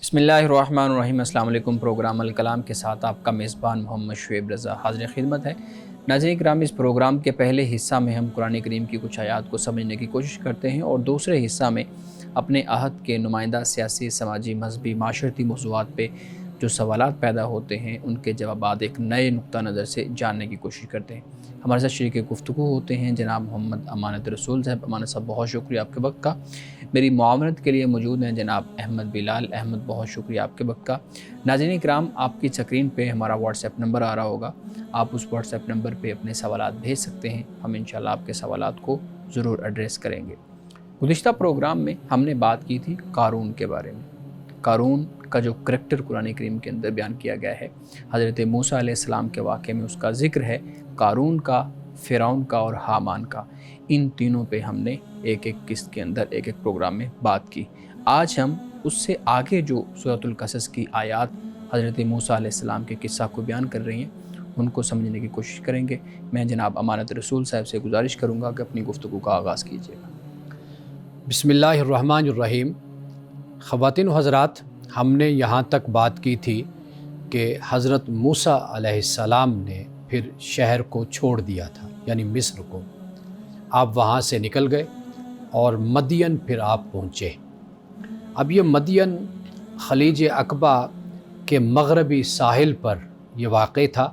بسم اللہ الرحمن الرحیم۔ السلام علیکم۔ پروگرام الکلام کے ساتھ آپ کا میزبان محمد شعیب رضا حاضر خدمت ہے۔ ناظرین کرام، اس پروگرام کے پہلے حصہ میں ہم قرآن کریم کی کچھ آیات کو سمجھنے کی کوشش کرتے ہیں اور دوسرے حصہ میں اپنے عہد کے نمائندہ سیاسی، سماجی، مذہبی، معاشرتی موضوعات پہ جو سوالات پیدا ہوتے ہیں ان کے جوابات ایک نئے نقطہ نظر سے جاننے کی کوشش کرتے ہیں۔ ہمارے ساتھ شریک گفتگو ہوتے ہیں جناب محمد امانت رسول صاحب۔ امانت صاحب، بہت شکریہ آپ کے وقت کا۔ میری معاونت کے لیے موجود ہیں جناب احمد بلال۔ احمد، بہت شکریہ آپ کے وقت کا۔ ناظرین کرام، آپ کی سکرین پہ ہمارا واٹس ایپ نمبر آ رہا ہوگا، آپ اس واٹس ایپ نمبر پہ اپنے سوالات بھیج سکتے ہیں، ہم انشاءاللہ آپ کے سوالات کو ضرور ایڈریس کریں گے۔ گزشتہ پروگرام میں ہم نے بات کی تھی قارون کے بارے میں۔ قارون کا جو کریکٹر قرآن کریم کے اندر بیان کیا گیا ہے، حضرت موسیٰ علیہ السلام کے واقعے میں اس کا ذکر ہے، قارون کا، فرعون کا اور حامان کا۔ ان تینوں پہ ہم نے ایک ایک قسط کے اندر ایک ایک پروگرام میں بات کی۔ آج ہم اس سے آگے جو سورۃ القصص کی آیات حضرت موسیٰ علیہ السلام کے قصہ کو بیان کر رہی ہیں ان کو سمجھنے کی کوشش کریں گے۔ میں جناب امانت رسول صاحب سے گزارش کروں گا کہ اپنی گفتگو کا آغاز کیجیے گا۔ بسم اللہ الرحمن الرحیم۔ خواتین و حضرات، ہم نے یہاں تک بات کی تھی کہ حضرت موسیٰ علیہ السلام نے پھر شہر کو چھوڑ دیا تھا، یعنی مصر کو۔ آپ وہاں سے نکل گئے اور مدین پھر آپ پہنچے۔ اب یہ مدین خلیج عقبہ کے مغربی ساحل پر یہ واقع تھا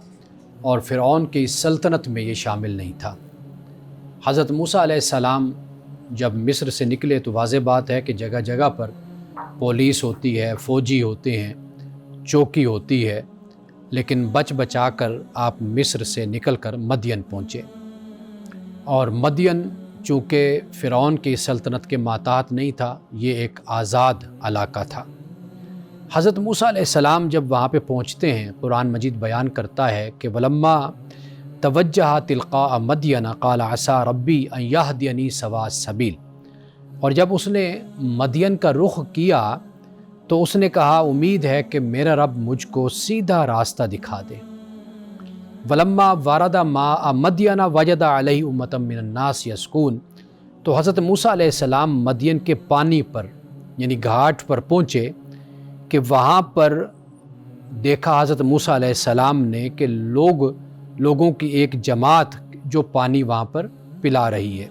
اور فرعون کی سلطنت میں یہ شامل نہیں تھا۔ حضرت موسیٰ علیہ السلام جب مصر سے نکلے تو واضح بات ہے کہ جگہ جگہ پر پولیس ہوتی ہے، فوجی ہوتے ہیں، چوکی ہوتی ہے، لیکن بچ بچا کر آپ مصر سے نکل کر مدین پہنچے۔ اور مدین چونکہ فرعون کی سلطنت کے ماتحت نہیں تھا، یہ ایک آزاد علاقہ تھا۔ حضرت موسیٰ علیہ السلام جب وہاں پہ پہنچتے ہیں، قرآن مجید بیان کرتا ہے کہ وَلَمَّا توجہ تلقاء مدین قال عسیٰ ربی ان یہدینی سواء السبیل۔ اور جب اس نے مدین کا رخ کیا تو اس نے کہا امید ہے کہ میرا رب مجھ کو سیدھا راستہ دکھا دے۔ وَلَمَّا وَرَدَ مَاءَ مَدْيَنَ وَجَدَ عَلَيْهِ أُمَّةً مِّنَ النَّاسِ يَسْقُونَ۔ تو حضرت موسیٰ علیہ السلام مدین کے پانی پر یعنی گھاٹ پر پہنچے کہ وہاں پر دیکھا حضرت موسیٰ علیہ السلام نے کہ لوگوں کی ایک جماعت جو پانی وہاں پر پلا رہی ہے۔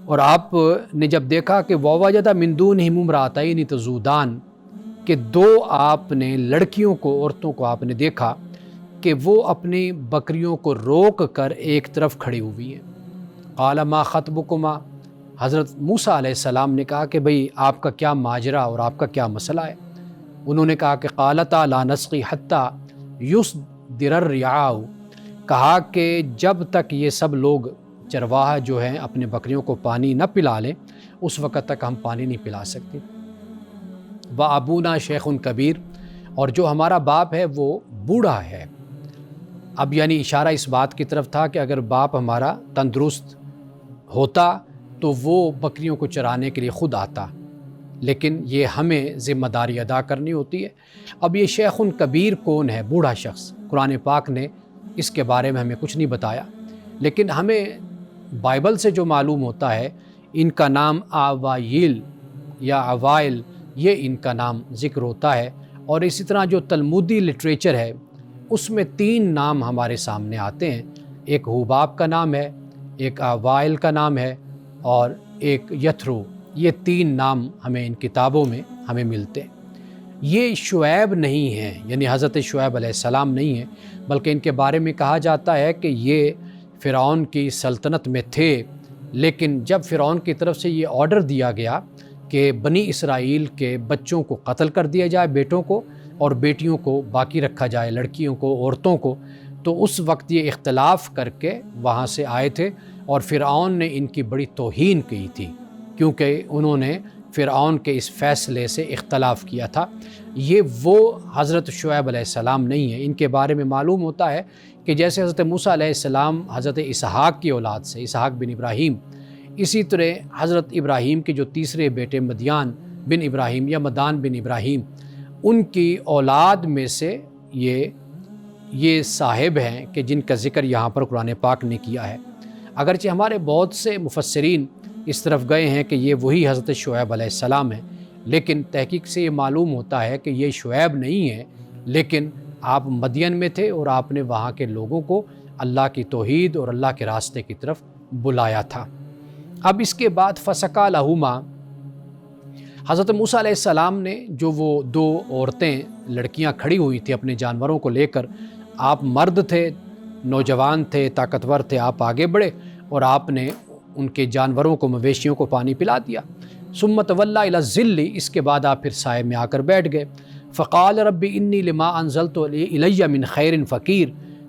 اور آپ نے جب دیکھا کہ وَوَجَدَ مِن دُونِهِمْ امْرَأَتَيْنِ تَذُودَانِ کہ دو آپ نے لڑکیوں کو، عورتوں کو آپ نے دیکھا کہ وہ اپنی بکریوں کو روک کر ایک طرف کھڑی ہوئی ہیں۔ قال ما خطبکما، حضرت موسیٰ علیہ السلام نے کہا کہ بھئی آپ کا کیا ماجرا اور آپ کا کیا مسئلہ ہے؟ انہوں نے کہا کہ قالتا لا نسقی حتی یصدر الرعاء، کہا کہ جب تک یہ سب لوگ چرواہا جو ہیں اپنے بکریوں کو پانی نہ پلا لیں اس وقت تک ہم پانی نہیں پلا سکتے۔ وَأَبُونَا شیخٌ کبیر، اور جو ہمارا باپ ہے وہ بوڑھا ہے۔ اب یعنی اشارہ اس بات کی طرف تھا کہ اگر باپ ہمارا تندرست ہوتا تو وہ بکریوں کو چرانے کے لیے خود آتا، لیکن یہ ہمیں ذمہ داری ادا کرنی ہوتی ہے۔ اب یہ شیخ کبیر کون ہے؟ بوڑھا شخص۔ قرآن پاک نے اس کے بارے میں ہمیں کچھ نہیں بتایا، لیکن ہمیں بائبل سے جو معلوم ہوتا ہے ان کا نام آوائل یا اوائل، یہ ان کا نام ذکر ہوتا ہے۔ اور اسی طرح جو تلمودی لٹریچر ہے اس میں 3 نام ہمارے سامنے آتے ہیں، ایک ہوباب کا نام ہے، ایک آوائل کا نام ہے اور ایک یتھرو۔ یہ 3 نام ہمیں ان کتابوں میں ہمیں ملتے ہیں۔ یہ شعیب نہیں ہیں، یعنی حضرت شعیب علیہ السلام نہیں ہیں، بلکہ ان کے بارے میں کہا جاتا ہے کہ یہ فرعون کی سلطنت میں تھے، لیکن جب فرعون کی طرف سے یہ آرڈر دیا گیا کہ بنی اسرائیل کے بچوں کو قتل کر دیا جائے، بیٹوں کو، اور بیٹیوں کو باقی رکھا جائے، لڑکیوں کو، عورتوں کو، تو اس وقت یہ اختلاف کر کے وہاں سے آئے تھے اور فرعون نے ان کی بڑی توہین کی تھی، کیونکہ انہوں نے فرعون کے اس فیصلے سے اختلاف کیا تھا۔ یہ وہ حضرت شعیب علیہ السلام نہیں ہیں۔ ان کے بارے میں معلوم ہوتا ہے کہ جیسے حضرت موسیٰ علیہ السلام حضرت اسحاق کی اولاد سے، اسحاق بن ابراہیم، اسی طرح حضرت ابراہیم کے جو تیسرے بیٹے مدیان بن ابراہیم یا مدان بن ابراہیم، ان کی اولاد میں سے یہ صاحب ہیں کہ جن کا ذکر یہاں پر قرآن پاک نے کیا ہے۔ اگرچہ ہمارے بہت سے مفسرین اس طرف گئے ہیں کہ یہ وہی حضرت شعیب علیہ السلام ہیں، لیکن تحقیق سے یہ معلوم ہوتا ہے کہ یہ شعیب نہیں ہے، لیکن آپ مدین میں تھے اور آپ نے وہاں کے لوگوں کو اللہ کی توحید اور اللہ کے راستے کی طرف بلایا تھا۔ اب اس کے بعد فسقا لہما، حضرت موسیٰ علیہ السلام نے جو وہ دو عورتیں لڑکیاں کھڑی ہوئی تھیں اپنے جانوروں کو لے کر، آپ مرد تھے، نوجوان تھے، طاقتور تھے، آپ آگے بڑھے اور آپ نے ان کے جانوروں کو، مویشیوں کو پانی پلا دیا۔ ثم تولی الی الظل، اس کے بعد آپ پھر سائے میں آ کر بیٹھ گئے۔ فقال رب انی لما انزلت الی من خیر فقیر،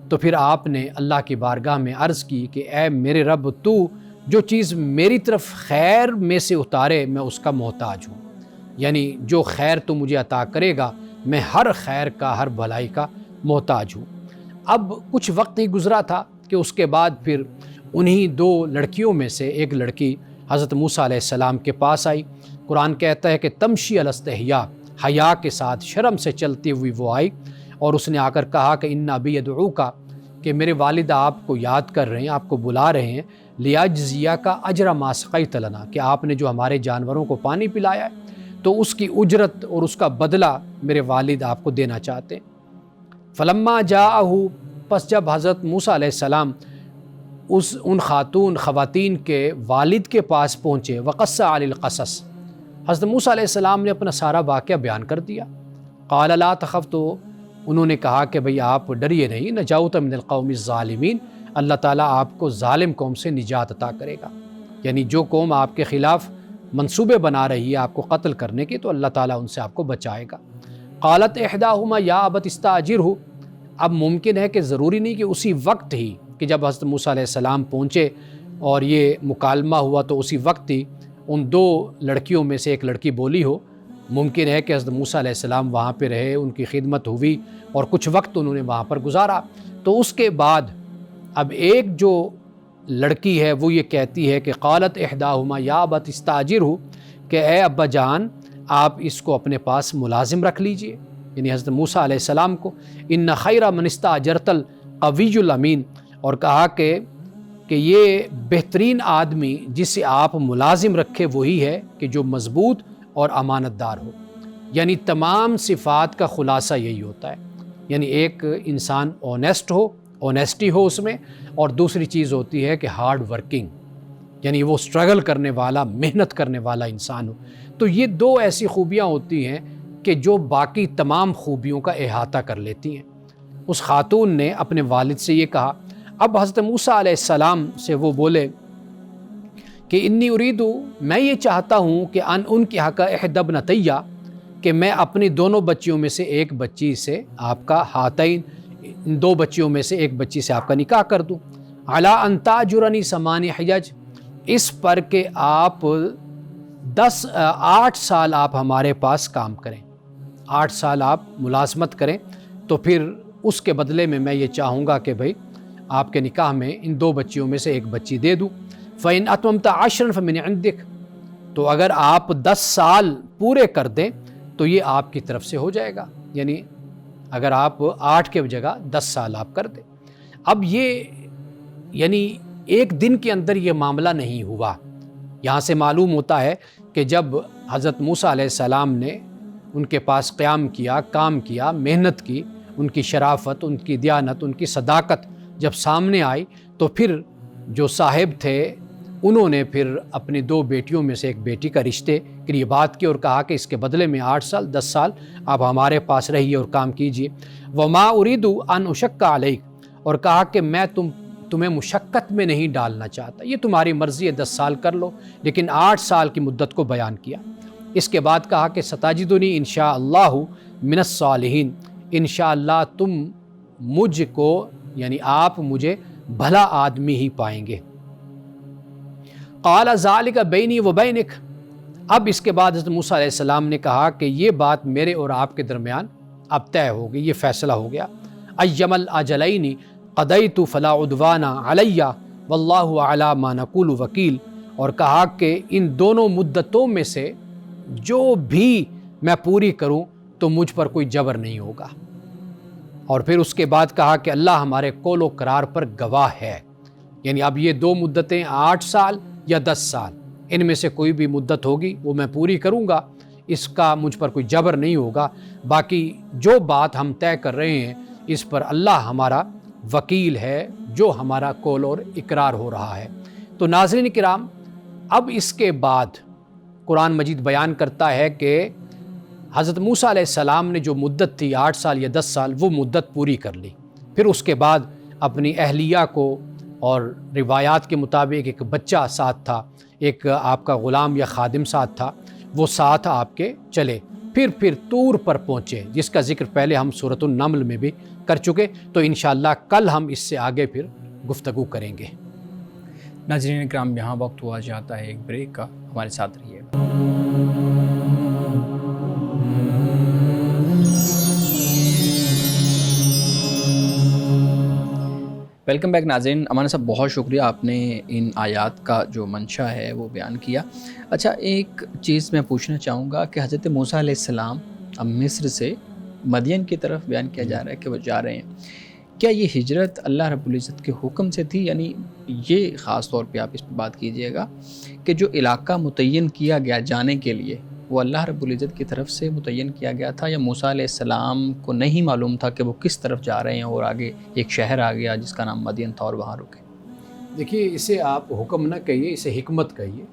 تو پھر آپ نے اللہ کی بارگاہ میں عرض کی کہ اے میرے رب، تو جو چیز میری طرف خیر میں سے اتارے میں اس کا محتاج ہوں، یعنی جو خیر تو مجھے عطا کرے گا میں ہر خیر کا، ہر بھلائی کا محتاج ہوں۔ اب کچھ وقت ہی گزرا تھا کہ اس کے بعد پھر انہی دو لڑکیوں میں سے ایک لڑکی حضرت موسیٰ علیہ السلام کے پاس آئی۔ قرآن کہتا ہے کہ تمشی علی الاستحیاء، حیا کے ساتھ، شرم سے چلتی ہوئی وہ آئی اور اس نے آ کر کہا کہ ان ابی یدعوک، کہ میرے والد آپ کو یاد کر رہے ہیں، آپ کو بلا رہے ہیں، لیجزیک اجر ما سقیت لنا، کہ آپ نے جو ہمارے جانوروں کو پانی پلایا ہے تو اس کی اجرت اور اس کا بدلہ میرے والد آپ کو دینا چاہتے ہیں۔ فلما جاءہ، پس جب حضرت موسیٰ علیہ السلام ان خواتین کے والد کے پاس پہنچے، وقص علی القصص، حضرت موسیٰ علیہ السلام نے اپنا سارا واقعہ بیان کر دیا۔ قال لا تخف، تو انہوں نے کہا کہ بھئی آپ ڈریے نہیں، نجوت من القوم الظالمین، اللہ تعالیٰ آپ کو ظالم قوم سے نجات عطا کرے گا، یعنی جو قوم آپ کے خلاف منصوبے بنا رہی ہے آپ کو قتل کرنے کے، تو اللہ تعالیٰ ان سے آپ کو بچائے گا۔ قالت احداہما یا ابت استاجرہ، اب ممکن ہے کہ ضروری نہیں کہ اسی وقت ہی کہ جب حضرت موسیٰ علیہ السلام پہنچے اور یہ مکالمہ ہوا تو اسی وقت ہی ان دو لڑکیوں میں سے ایک لڑکی بولی ہو، ممکن ہے کہ حضرت موسیٰ علیہ السلام وہاں پہ رہے، ان کی خدمت ہوئی اور کچھ وقت انہوں نے وہاں پر گزارا۔ تو اس کے بعد اب ایک جو لڑکی ہے وہ یہ کہتی ہے کہ قالت احداہما یا ابت استاجرہ، کہ اے ابا جان آپ اس کو اپنے پاس ملازم رکھ لیجئے، یعنی حضرت موسیٰ علیہ السلام کو، ان خیر من استاجرت القوی الامین، اور کہا کہ یہ بہترین آدمی جسے آپ ملازم رکھے وہی ہے کہ جو مضبوط اور امانت دار ہو، یعنی تمام صفات کا خلاصہ یہی ہوتا ہے، یعنی ایک انسان اونیسٹ ہو، اونیسٹی ہو اس میں، اور دوسری چیز ہوتی ہے کہ ہارڈ ورکنگ، یعنی وہ سٹرگل کرنے والا، محنت کرنے والا انسان ہو۔ تو یہ دو ایسی خوبیاں ہوتی ہیں کہ جو باقی تمام خوبیوں کا احاطہ کر لیتی ہیں۔ اس خاتون نے اپنے والد سے یہ کہا۔ اب حضرت موسیٰ علیہ السلام سے وہ بولے کہ انی اریدو، میں یہ چاہتا ہوں کہ ان کی حق احد ابنتی، کہ میں اپنی دونوں بچیوں میں سے ایک بچی سے آپ کا ہاتین، ان دو بچیوں میں سے ایک بچی سے آپ کا نکاح کر دوں، علی ان تاجرنی 8 حجج، اس پر کہ آپ 8 سال آپ ہمارے پاس کام کریں، 8 سال آپ ملازمت کریں، تو پھر اس کے بدلے میں یہ چاہوں گا کہ بھئی آپ کے نکاح میں ان دو بچیوں میں سے ایک بچی دے دوں۔ فَإِنْ أَتْمَمْتَ 10 فَمِنْ عِنْدِكَ، تو اگر آپ 10 سال پورے کر دیں تو یہ آپ کی طرف سے ہو جائے گا، یعنی اگر آپ 8 کے جگہ 10 سال آپ کر دیں۔ اب یہ یعنی ایک دن کے اندر یہ معاملہ نہیں ہوا۔ یہاں سے معلوم ہوتا ہے کہ جب حضرت موسیٰ علیہ السلام نے ان کے پاس قیام کیا، کام کیا، محنت کی، ان کی شرافت، ان کی دیانت، ان کی صداقت جب سامنے آئی تو پھر جو صاحب تھے انہوں نے پھر اپنی 2 بیٹیوں میں سے ایک بیٹی کا رشتے کے لیے بات کی اور کہا کہ اس کے بدلے میں 8 سال 10 سال آپ ہمارے پاس رہیے اور کام کیجیے۔ وما اريد ان اشق علیک، اور کہا کہ میں تمہیں مشقت میں نہیں ڈالنا چاہتا، یہ تمہاری مرضی ہے، 10 سال کر لو، لیکن 8 سال کی مدت کو بیان کیا۔ اس کے بعد کہا کہ ستاجدنی انشاءاللہ من الصالحین، انشاءاللہ تم مجھ کو، یعنی آپ مجھے بھلا آدمی ہی پائیں گے۔ قال ذالک بینی و بینک، اب اس کے بعد حضرت موسیٰ علیہ السلام نے کہا کہ یہ بات میرے اور آپ کے درمیان اب طے ہو گئی، یہ فیصلہ ہو گیا۔ ایما الاجلین قضیت فلا عدوان علی واللہ علی ما نقول وکیل، اور کہا کہ ان دونوں مدتوں میں سے جو بھی میں پوری کروں تو مجھ پر کوئی جبر نہیں ہوگا۔ اور پھر اس کے بعد کہا کہ اللہ ہمارے قول و قرار پر گواہ ہے، یعنی اب یہ 2 مدتیں 8 سال یا 10 سال، ان میں سے کوئی بھی مدت ہوگی وہ میں پوری کروں گا، اس کا مجھ پر کوئی جبر نہیں ہوگا، باقی جو بات ہم طے کر رہے ہیں اس پر اللہ ہمارا وکیل ہے، جو ہمارا قول اور اقرار ہو رہا ہے۔ تو ناظرین کرام، اب اس کے بعد قرآن مجید بیان کرتا ہے کہ حضرت موسیٰ علیہ السلام نے جو مدت تھی 8 سال یا 10 سال، وہ مدت پوری کر لی۔ پھر اس کے بعد اپنی اہلیہ کو، اور روایات کے مطابق ایک بچہ ساتھ تھا، ایک آپ کا غلام یا خادم ساتھ تھا، وہ ساتھ آپ کے چلے، پھر طور پر پہنچے، جس کا ذکر پہلے ہم سورۃ النمل میں بھی کر چکے۔ تو انشاءاللہ کل ہم اس سے آگے پھر گفتگو کریں گے۔ ناظرین اکرام، یہاں وقت ہوا جاتا ہے ایک بریک کا، ہمارے ساتھ رہیے۔ ویلکم بیک ناظرین۔ امان صاحب، بہت شکریہ، آپ نے ان آیات کا جو منشا ہے وہ بیان کیا۔ اچھا، ایک چیز میں پوچھنا چاہوں گا کہ حضرت موسیٰ علیہ السلام اب مصر سے مدین کی طرف بیان کیا جا رہا ہے کہ وہ جا رہے ہیں، کیا یہ ہجرت اللہ رب العزت کے حکم سے تھی؟ یعنی یہ خاص طور پہ آپ اس پہ بات کیجئے گا کہ جو علاقہ متعین کیا گیا جانے کے لیے، وہ اللہ رب العزت کی طرف سے متعین کیا گیا تھا، یا موسیٰ علیہ السلام کو نہیں معلوم تھا کہ وہ کس طرف جا رہے ہیں، اور آگے ایک شہر آ گیا جس کا نام مدین تھا اور وہاں رکے؟ دیکھیے، اسے آپ حکم نہ کہیے، اسے حکمت کہیے،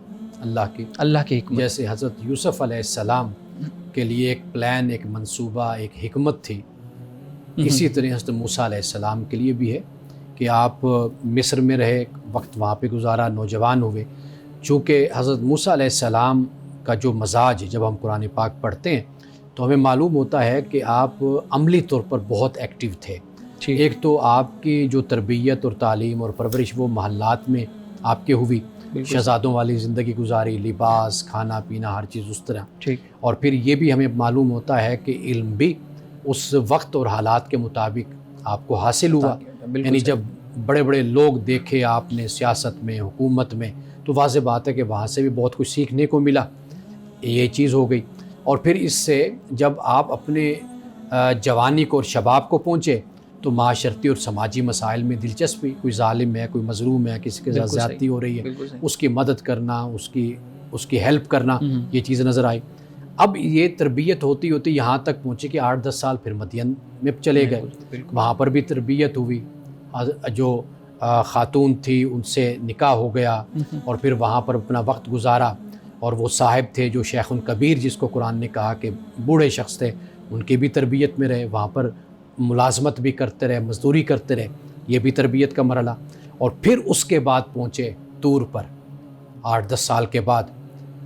اللہ کی حکمت۔ جیسے حضرت یوسف علیہ السلام کے لیے ایک پلان، ایک منصوبہ، ایک حکمت تھی، اسی طرح حضرت موسیٰ علیہ السلام کے لیے بھی ہے کہ آپ مصر میں رہے، وقت وہاں پہ گزارا، نوجوان ہوئے۔ چونکہ حضرت موسیٰ علیہ السلام کا جو مزاج، جب ہم قرآن پاک پڑھتے ہیں تو ہمیں معلوم ہوتا ہے کہ آپ عملی طور پر بہت ایکٹیو تھے۔ ایک تو آپ کی جو تربیت اور تعلیم اور پرورش وہ محلات میں آپ کے ہوئی، شہزادوں والی زندگی گزاری، لباس، کھانا پینا، ہر چیز اس طرح۔ اور پھر یہ بھی ہمیں معلوم ہوتا ہے کہ علم بھی اس وقت اور حالات کے مطابق آپ کو حاصل ہوا، یعنی جب بڑے بڑے لوگ دیکھے آپ نے سیاست میں، حکومت میں، تو واضح بات ہے کہ وہاں سے بھی بہت کچھ سیکھنے کو ملا، یہ چیز ہو گئی۔ اور پھر اس سے جب آپ اپنے جوانی کو اور شباب کو پہنچے تو معاشرتی اور سماجی مسائل میں دلچسپی، کوئی ظالم ہے، کوئی مظلوم ہے، کسی کے ساتھ زیادتی ہو رہی ہے، اس کی مدد کرنا، اس کی ہیلپ کرنا، یہ چیز نظر آئی۔ اب یہ تربیت ہوتی ہوتی یہاں تک پہنچی کہ 8-10 سال پھر مدین میں چلے گئے، وہاں پر بھی تربیت ہوئی، جو خاتون تھی ان سے نکاح ہو گیا، اور پھر وہاں پر اپنا وقت گزارا۔ اور وہ صاحب تھے جو شیخ کبیر، جس کو قرآن نے کہا کہ بوڑھے شخص تھے، ان کی بھی تربیت میں رہے، وہاں پر ملازمت بھی کرتے رہے، مزدوری کرتے رہے، یہ بھی تربیت کا مرحلہ۔ اور پھر اس کے بعد پہنچے طور پر 8-10 سال کے بعد۔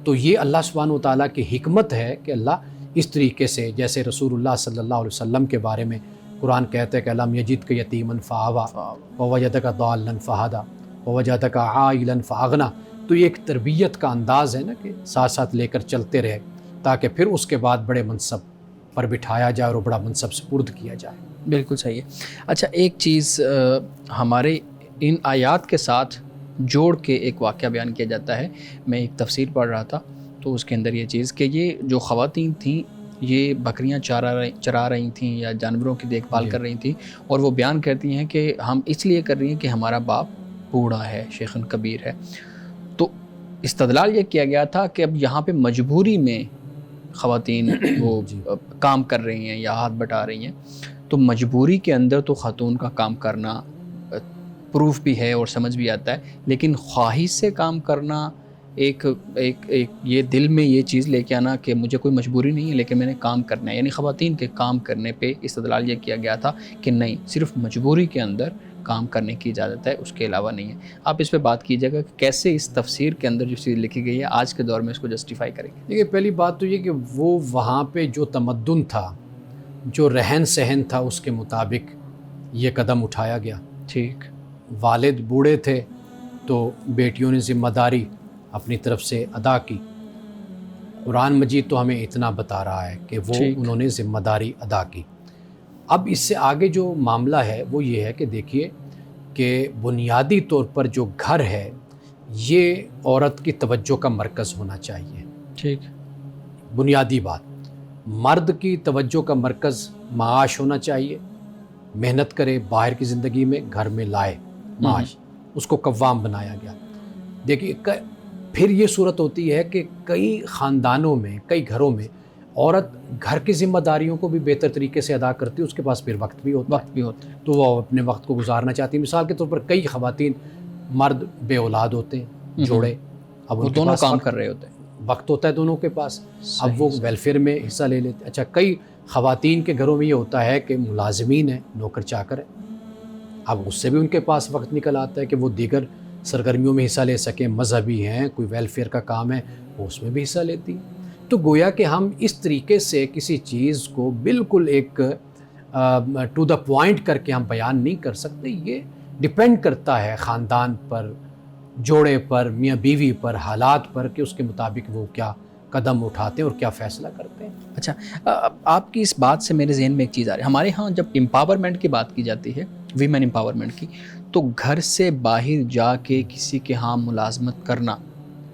تو یہ اللہ سبحانہ و تعالیٰ کی حکمت ہے کہ اللہ اس طریقے سے، جیسے رسول اللہ صلی اللہ علیہ وسلم کے بارے میں قرآن کہتا ہے کہ الم یجدک یتیما فآویٰ ووجدک ضالا فہدیٰ ووجدک عائلا فأغنیٰ۔ تو یہ ایک تربیت کا انداز ہے نا کہ ساتھ ساتھ لے کر چلتے رہے، تاکہ پھر اس کے بعد بڑے منصب پر بٹھایا جائے اور بڑا منصب سپرد کیا جائے۔ بالکل صحیح ہے۔ اچھا، ایک چیز ہمارے ان آیات کے ساتھ جوڑ کے ایک واقعہ بیان کیا جاتا ہے۔ میں ایک تفسیر پڑھ رہا تھا تو اس کے اندر یہ چیز کہ یہ جو خواتین تھیں یہ بکریاں چرا رہی تھیں یا جانوروں کی دیکھ بھال کر رہی تھیں، اور وہ بیان کرتی ہیں کہ ہم اس لیے کر رہی ہیں کہ ہمارا باپ بوڑھا ہے، شیخ کبیر ہے۔ تو استدلال یہ کیا گیا تھا کہ اب یہاں پہ مجبوری میں خواتین وہ کام کر رہی ہیں یا ہاتھ بٹا رہی ہیں، تو مجبوری کے اندر تو خاتون کا کام کرنا پروف بھی ہے اور سمجھ بھی آتا ہے، لیکن خواہش سے کام کرنا، ایک یہ دل میں یہ چیز لے کے آنا کہ مجھے کوئی مجبوری نہیں ہے لیکن میں نے کام کرنا ہے، یعنی خواتین کے کام کرنے پہ استدلال یہ کیا گیا تھا کہ نہیں، صرف مجبوری کے اندر کام کرنے کی اجازت ہے، اس کے علاوہ نہیں ہے۔ آپ اس پہ بات کیجیے گا کہ کیسے اس تفسیر کے اندر جو چیز لکھی گئی ہے آج کے دور میں اس کو جسٹیفائی کریں گے۔ دیکھیے، پہلی بات تو یہ کہ وہ وہاں پہ جو تمدن تھا، جو رہن سہن تھا، اس کے مطابق یہ قدم اٹھایا گیا۔ ٹھیک، والد بوڑھے تھے تو بیٹیوں نے ذمہ داری اپنی طرف سے ادا کی۔ قرآن مجید تو ہمیں اتنا بتا رہا ہے کہ وہ انہوں نے ذمہ داری ادا کی۔ اب اس سے آگے جو معاملہ ہے وہ یہ ہے کہ دیکھیے کہ بنیادی طور پر جو گھر ہے یہ عورت کی توجہ کا مرکز ہونا چاہیے۔ ٹھیک، بنیادی بات، مرد کی توجہ کا مرکز معاش ہونا چاہیے، محنت کرے باہر کی زندگی میں، گھر میں لائے معاش، اس کو قوام بنایا گیا۔ دیکھیے، پھر یہ صورت ہوتی ہے کہ کئی خاندانوں میں، کئی گھروں میں عورت گھر کی ذمہ داریوں کو بھی بہتر طریقے سے ادا کرتی ہے، اس کے پاس پھر وقت بھی ہوتا ہے، تو وہ اپنے وقت کو گزارنا چاہتی ہے۔ مثال کے طور پر کئی خواتین، مرد بے اولاد ہوتے ہیں، جوڑے، اب وہ دونوں کام کر رہے ہوتے ہیں، وقت ہوتا ہے دونوں کے پاس، اب وہ ویلفیئر میں حصہ لے لیتے ہیں۔ اچھا، کئی خواتین کے گھروں میں یہ ہوتا ہے کہ ملازمین ہیں، نوکر چاکر ہیں، اب اس سے بھی ان کے پاس وقت نکل آتا ہے کہ وہ دیگر سرگرمیوں میں حصہ لے سکیں، مذہبی ہیں، کوئی ویلفیئر کا کام ہے وہ اس میں بھی حصہ لیتی ہیں۔ تو گویا کہ ہم اس طریقے سے کسی چیز کو بالکل ایک ٹو دا پوائنٹ کر کے ہم بیان نہیں کر سکتے، یہ ڈپینڈ کرتا ہے خاندان پر، جوڑے پر، میاں بیوی پر، حالات پر، کہ اس کے مطابق وہ کیا قدم اٹھاتے ہیں اور کیا فیصلہ کرتے ہیں۔ اچھا، آپ کی اس بات سے میرے ذہن میں ایک چیز آ رہی ہے، ہمارے ہاں جب امپاورمنٹ کی بات کی جاتی ہے، ویمن امپاورمنٹ کی، تو گھر سے باہر جا کے کسی کے ہاں ملازمت کرنا،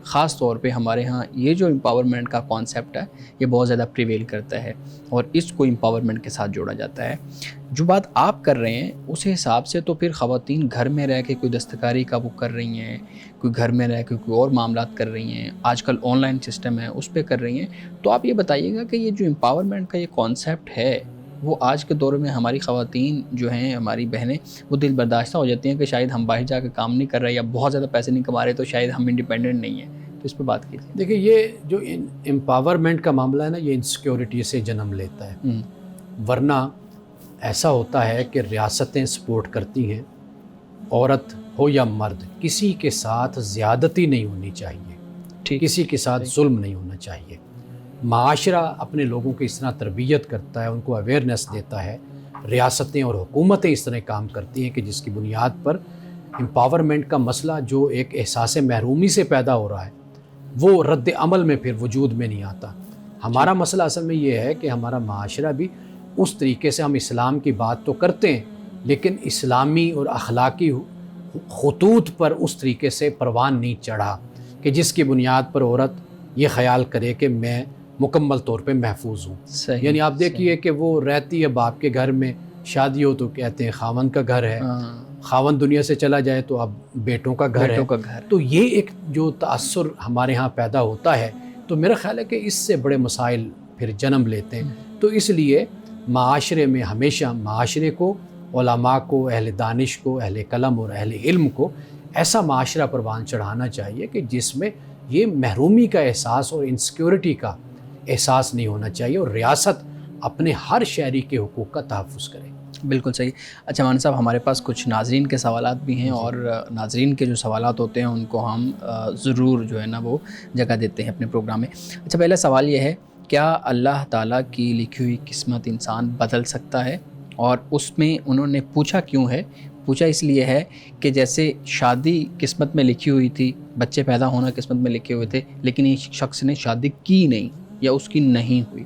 خاص طور پہ ہمارے ہاں یہ جو امپاورمنٹ کا کانسیپٹ ہے یہ بہت زیادہ پریویل کرتا ہے اور اس کو امپاورمنٹ کے ساتھ جوڑا جاتا ہے۔ جو بات آپ کر رہے ہیں اس حساب سے تو پھر خواتین گھر میں رہ کے کوئی دستکاری کا وہ کر رہی ہیں، کوئی گھر میں رہ کے کوئی اور معاملات کر رہی ہیں، آج کل آن لائن سسٹم ہے اس پہ کر رہی ہیں۔ تو آپ یہ بتائیے گا کہ یہ جو امپاورمنٹ کا یہ کانسیپٹ ہے وہ آج کے دور میں ہماری خواتین جو ہیں، ہماری بہنیں، وہ دل برداشتہ ہو جاتی ہیں کہ شاید ہم باہر جا کے کام نہیں کر رہے یا بہت زیادہ پیسے نہیں کما رہے تو شاید ہم انڈیپینڈنٹ نہیں ہیں، تو اس پہ بات کیجیے۔ دیکھیں، یہ جو امپاورمنٹ کا معاملہ ہے نا، یہ انسیکیورٹی سے جنم لیتا ہے، ورنہ ایسا ہوتا ہے کہ ریاستیں سپورٹ کرتی ہیں، عورت ہو یا مرد، کسی کے ساتھ زیادتی نہیں ہونی چاہیے، کسی کے ساتھ ظلم نہیں ہونا چاہیے۔ معاشرہ اپنے لوگوں کی اس طرح تربیت کرتا ہے، ان کو اویئرنیس دیتا ہے، ریاستیں اور حکومتیں اس طرح کام کرتی ہیں کہ جس کی بنیاد پر امپاورمنٹ کا مسئلہ جو ایک احساس محرومی سے پیدا ہو رہا ہے وہ رد عمل میں پھر وجود میں نہیں آتا۔ ہمارا مسئلہ اصل میں یہ ہے کہ ہمارا معاشرہ بھی اس طریقے سے، ہم اسلام کی بات تو کرتے ہیں لیکن اسلامی اور اخلاقی خطوط پر اس طریقے سے پروان نہیں چڑھا کہ جس کی بنیاد پر عورت یہ خیال کرے کہ میں مکمل طور پہ محفوظ ہوں۔ یعنی آپ دیکھیے کہ وہ رہتی ہے باپ کے گھر میں، شادی ہو تو کہتے ہیں خاوند کا گھر ہے، خاوند دنیا سے چلا جائے تو اب بیٹوں کا گھر ہے۔ تو یہ ایک جو تأثر ہمارے ہاں پیدا ہوتا ہے، تو میرا خیال ہے کہ اس سے بڑے مسائل پھر جنم لیتے ہیں۔ تو اس لیے معاشرے میں ہمیشہ معاشرے کو، علماء کو، اہل دانش کو، اہل قلم اور اہل علم کو ایسا معاشرہ پروان چڑھانا چاہیے کہ جس میں یہ محرومی کا احساس اور انسیکیورٹی کا احساس نہیں ہونا چاہیے، اور ریاست اپنے ہر شہری کے حقوق کا تحفظ کرے۔ بالکل صحیح۔ اچھا مولانا صاحب، ہمارے پاس کچھ ناظرین کے سوالات بھی ہیں اور ناظرین کے جو سوالات ہوتے ہیں ان کو ہم ضرور جو ہے نا وہ جگہ دیتے ہیں اپنے پروگرام میں۔ اچھا، پہلا سوال یہ ہے، کیا اللہ تعالیٰ کی لکھی ہوئی قسمت انسان بدل سکتا ہے؟ اور اس میں انہوں نے پوچھا کیوں ہے؟ پوچھا اس لیے ہے کہ جیسے شادی قسمت میں لکھی ہوئی تھی، بچے پیدا ہونا قسمت میں لکھے ہوئے تھے، لیکن ایک شخص نے شادی کی نہیں یا اس کی نہیں ہوئی،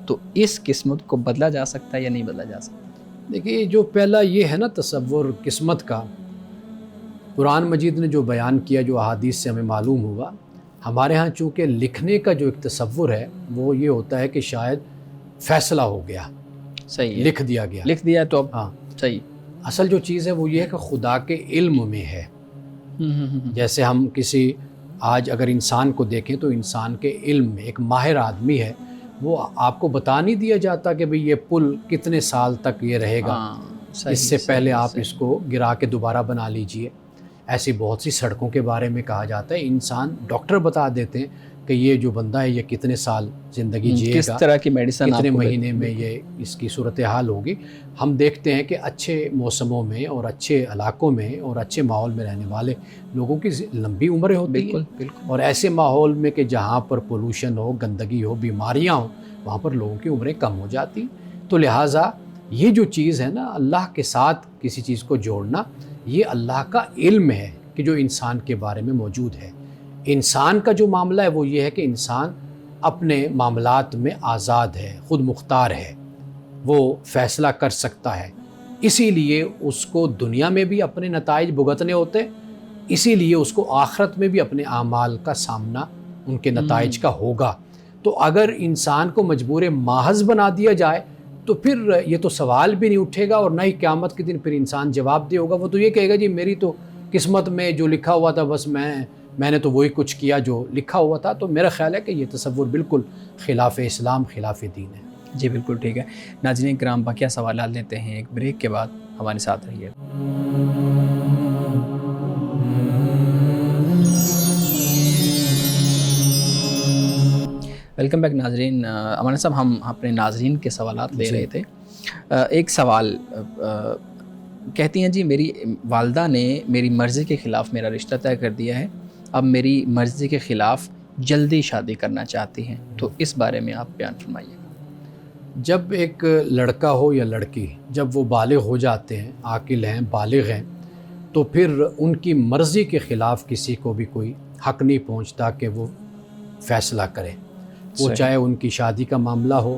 تو اس قسمت کو بدلا جا سکتا ہے یا نہیں بدلا جا سکتا؟ دیکھیے، جو پہلا یہ ہے نا تصور قسمت کا، قرآن مجید نے جو بیان کیا، جو احادیث سے ہمیں معلوم ہوا، ہمارے ہاں چونکہ لکھنے کا جو ایک تصور ہے وہ یہ ہوتا ہے کہ شاید فیصلہ ہو گیا، صحیح ہے، لکھ دیا گیا، لکھ دیا تو اب ہاں صحیح۔ اصل جو چیز ہے وہ یہ ہے کہ خدا کے علم میں ہے۔ جیسے ہم کسی آج اگر انسان کو دیکھیں تو انسان کے علم میں ایک ماہر آدمی ہے، وہ آپ کو بتا نہیں دیا جاتا کہ بھئی یہ پل کتنے سال تک یہ رہے گا، اس سے پہلے آپ اس کو گرا کے دوبارہ بنا لیجئے۔ ایسی بہت سی سڑکوں کے بارے میں کہا جاتا ہے، انسان ڈاکٹر بتا دیتے ہیں کہ یہ جو بندہ ہے یہ کتنے سال زندگی جیے گا، کس طرح کی میڈیسن، کتنے مہینے میں یہ اس کی صورتحال ہوگی۔ ہم دیکھتے ہیں کہ اچھے موسموں میں اور اچھے علاقوں میں اور اچھے ماحول میں رہنے والے لوگوں کی لمبی عمریں ہوتی ہیں، اور ایسے ماحول میں کہ جہاں پر پولوشن ہو، گندگی ہو، بیماریاں ہوں، وہاں پر لوگوں کی عمریں کم ہو جاتی۔ تو لہٰذا یہ جو چیز ہے نا، اللہ کے ساتھ کسی چیز کو جوڑنا، یہ اللہ کا علم ہے کہ جو انسان کے بارے میں موجود ہے۔ انسان کا جو معاملہ ہے وہ یہ ہے کہ انسان اپنے معاملات میں آزاد ہے، خود مختار ہے، وہ فیصلہ کر سکتا ہے، اسی لیے اس کو دنیا میں بھی اپنے نتائج بھگتنے ہوتے، اسی لیے اس کو آخرت میں بھی اپنے اعمال کا سامنا ان کے نتائج کا ہوگا۔ تو اگر انسان کو مجبور محض بنا دیا جائے تو پھر یہ تو سوال بھی نہیں اٹھے گا، اور نہ ہی قیامت کے دن پھر انسان جواب دے ہوگا۔ وہ تو یہ کہے گا جی میری تو قسمت میں جو لکھا ہوا تھا بس میں میں نے تو وہی کچھ کیا جو لکھا ہوا تھا. تو میرا خیال ہے کہ یہ تصور بالکل خلاف اسلام، خلاف دین ہے. جی بالکل ٹھیک ہے. ناظرین کرام، باقی سوالات لیتے ہیں ایک بریک کے بعد. ہمارے ساتھ رہیے. ویلکم بیک ناظرین. امان صاحب، ہم اپنے ناظرین کے سوالات لے رہے تھے. ایک سوال کہتی ہیں جی، میری والدہ نے میری مرضی کے خلاف میرا رشتہ طے کر دیا ہے. اب میری مرضی کے خلاف جلدی شادی کرنا چاہتی ہیں، تو اس بارے میں آپ بیان فرمائیے. جب ایک لڑکا ہو یا لڑکی جب وہ بالغ ہو جاتے ہیں، عاقل ہیں، بالغ ہیں، تو پھر ان کی مرضی کے خلاف کسی کو بھی کوئی حق نہیں پہنچتا کہ وہ فیصلہ کرے. وہ چاہے ان کی شادی کا معاملہ ہو،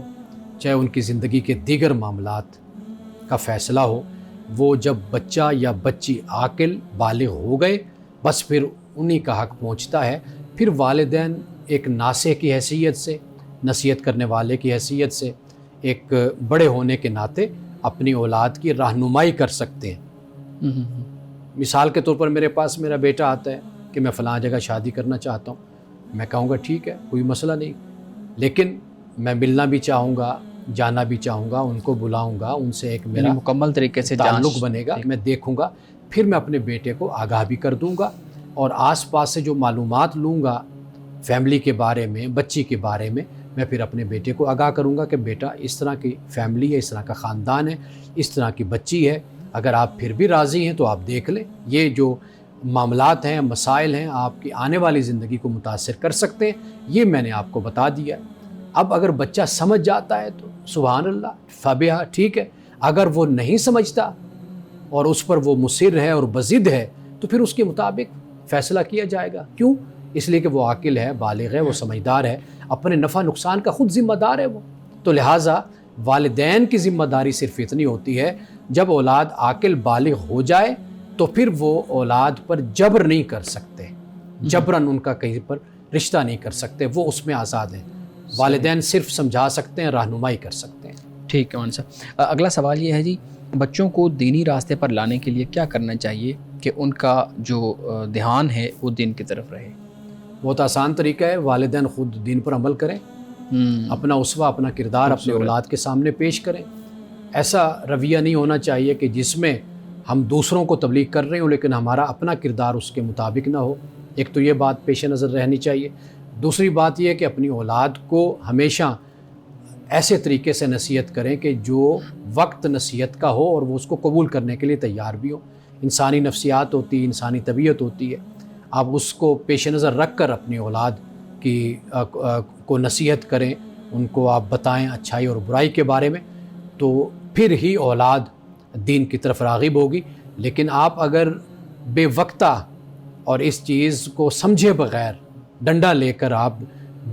چاہے ان کی زندگی کے دیگر معاملات کا فیصلہ ہو. وہ جب بچہ یا بچی عاقل بالغ ہو گئے، بس پھر انہی کا حق پہنچتا ہے. پھر والدین ایک ناصح کی حیثیت سے، نصیحت کرنے والے کی حیثیت سے، ایک بڑے ہونے کے ناطے اپنی اولاد کی رہنمائی کر سکتے ہیں. مثال کے طور پر میرے پاس میرا بیٹا آتا ہے کہ میں فلاں جگہ شادی کرنا چاہتا ہوں. میں کہوں گا ٹھیک ہے، کوئی مسئلہ نہیں، لیکن میں ملنا بھی چاہوں گا، جانا بھی چاہوں گا، ان کو بلاؤں گا، ان سے ایک میرا مکمل طریقے سے تعلق بنے گا. میں دیکھوں گا، پھر میں اپنے بیٹے کو آگاہ بھی کر دوں گا، اور آس پاس سے جو معلومات لوں گا فیملی کے بارے میں، بچی کے بارے میں پھر اپنے بیٹے کو آگاہ کروں گا کہ بیٹا اس طرح کی فیملی ہے، اس طرح کا خاندان ہے، اس طرح کی بچی ہے. اگر آپ پھر بھی راضی ہیں تو آپ دیکھ لیں. یہ جو معاملات ہیں، مسائل ہیں، آپ کی آنے والی زندگی کو متاثر کر سکتے ہیں، یہ میں نے آپ کو بتا دیا. اب اگر بچہ سمجھ جاتا ہے تو سبحان اللہ، فبیہا، ٹھیک ہے. اگر وہ نہیں سمجھتا اور اس پر وہ مصر ہے اور بضد ہے، تو پھر اس کے مطابق فیصلہ کیا جائے گا. کیوں؟ اس لیے کہ وہ عاقل ہے، بالغ ہے، وہ سمجھدار ہے، اپنے نفع نقصان کا خود ذمہ دار ہے وہ. تو لہٰذا والدین کی ذمہ داری صرف اتنی ہوتی ہے، جب اولاد عاقل بالغ ہو جائے تو پھر وہ اولاد پر جبر نہیں کر سکتے، جبراً ان کا کہیں پر رشتہ نہیں کر سکتے. وہ اس میں آزاد ہیں. والدین صرف سمجھا سکتے ہیں، رہنمائی کر سکتے ہیں. ٹھیک ہے مان صاحب. اگلا سوال یہ ہے جی، بچوں کو دینی راستے پر لانے کے لیے کیا کرنا چاہیے کہ ان کا جو دھیان ہے وہ دین کی طرف رہے؟ بہت آسان طریقہ ہے. والدین خود دین پر عمل کریں، اپنا اسوہ، اپنا کردار اپنے اولاد کے سامنے پیش کریں. ایسا رویہ نہیں ہونا چاہیے کہ جس میں ہم دوسروں کو تبلیغ کر رہے ہوں لیکن ہمارا اپنا کردار اس کے مطابق نہ ہو. ایک تو یہ بات پیش نظر رہنی چاہیے. دوسری بات یہ کہ اپنی اولاد کو ہمیشہ ایسے طریقے سے نصیحت کریں کہ جو وقت نصیحت کا ہو اور وہ اس کو قبول کرنے کے لیے تیار بھی ہو. انسانی نفسیات ہوتی ہے، انسانی طبیعت ہوتی ہے. آپ اس کو پیش نظر رکھ کر اپنی اولاد کی کو نصیحت کریں، ان کو آپ بتائیں اچھائی اور برائی کے بارے میں، تو پھر ہی اولاد دین کی طرف راغب ہوگی. لیکن آپ اگر بے وقتہ اور اس چیز کو سمجھے بغیر ڈنڈا لے کر آپ